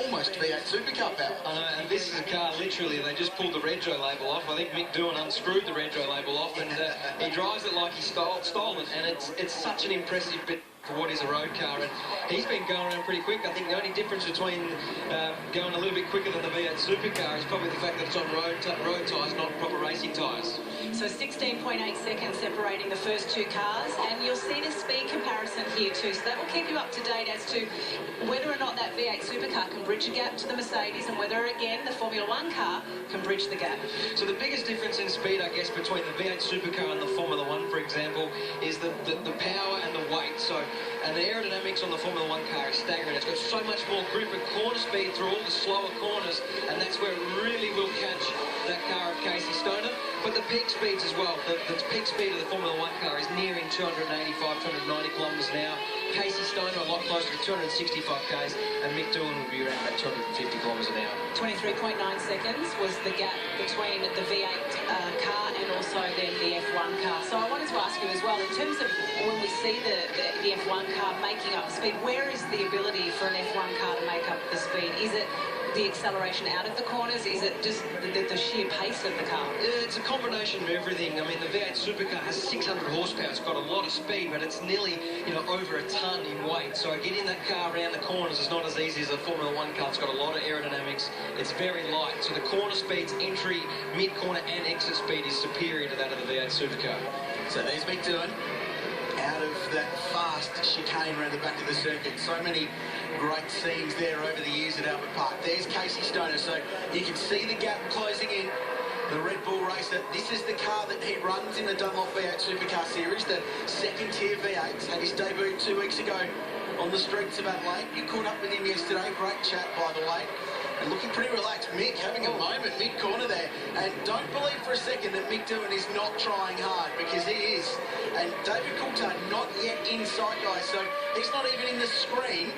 almost V8 Supercar power. I know, and this is a car, literally, they just pulled the Retro label off. I think Mick Doohan unscrewed the Retro label off, and he drives it like he stole it, and it's such an impressive bit for what is a road car, and he's been going around pretty quick. I think the only difference between going a little bit quicker than the V8 Supercar is probably the fact that it's on road tyres, not proper racing tyres. So 16.8 seconds separating the first two cars, and you'll see the speed comparison here too, so that will keep you up to date as to whether or not that V8 Supercar can bridge a gap to the Mercedes, and whether again the Formula 1 car can bridge the gap. So the biggest difference in speed, I guess, between the V8 Supercar and the Formula 1, for example, is the power and the weight. So, and the aerodynamics on the Formula 1 car is staggering. It's got so much more grip and corner speed through all the slower corners, and that's where it really will catch that car of Casey Stoner. But the peak speeds as well, the peak speed of the Formula 1 car is nearing 285, 290 kilometres an hour. Casey Stoner a lot closer to 265 k's, and Mick Doohan would be around about 250 kilometres an hour. 23.9 seconds was the gap between the V8 car and also then the F1 car. So I wanted to ask you as well, in terms of when we see the F1 car making up the speed, where is the ability for an F1 car to make up the speed? Is it the acceleration out of the corners? Is it just the sheer pace of the car? It's a combination of everything. I mean, the V8 Supercar has 600 horsepower. It's got a lot of speed, but it's nearly, over a ton in weight. So getting that car around the corners is not as easy as a Formula 1 car. It's got a lot of aerodynamics. It's very light. So the corner speeds, entry, mid-corner and exit speed is superior to that of the V8 Supercar. So there's Mick Doohan out of that fast chicane around the back of the circuit. So many great scenes there over the years at Albert Park. There's Casey Stoner, so you can see the gap closing in. The Red Bull racer, this is the car that he runs in the Dunlop V8 Supercar Series, the second tier V8. Had his debut 2 weeks ago on the streets of Adelaide. You caught up with him yesterday, great chat by the way. And looking pretty relaxed. Mick having a moment mid-corner there. And don't believe for a second that Mick Doohan is not trying hard, because he is. And David Coulthard not yet inside, guys, so he's not even in the screen.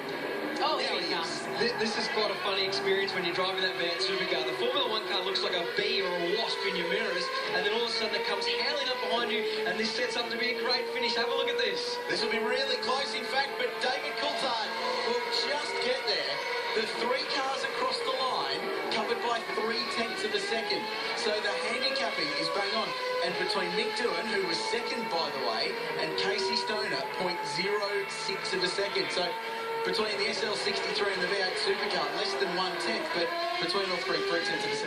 Oh, there he comes. This is quite a funny experience when you're driving that V8 Supercar. The Formula 1 car looks like a bee or a wasp in your mirrors, and then all of a sudden it comes howling up behind you, and this sets up to be a great finish. Have a look at this. This will be really close, in fact, but David Coulthard will just get there. The 3 cars across the line covered by 0.3 of a second. So the handicapping is bang on. And between Mick Doohan, who was second by the way, and Casey Stoner, 0.06 of a second. So between the SL63 and the V8 Supercar, less than 1/10, but between all 3, 0.3 of a second.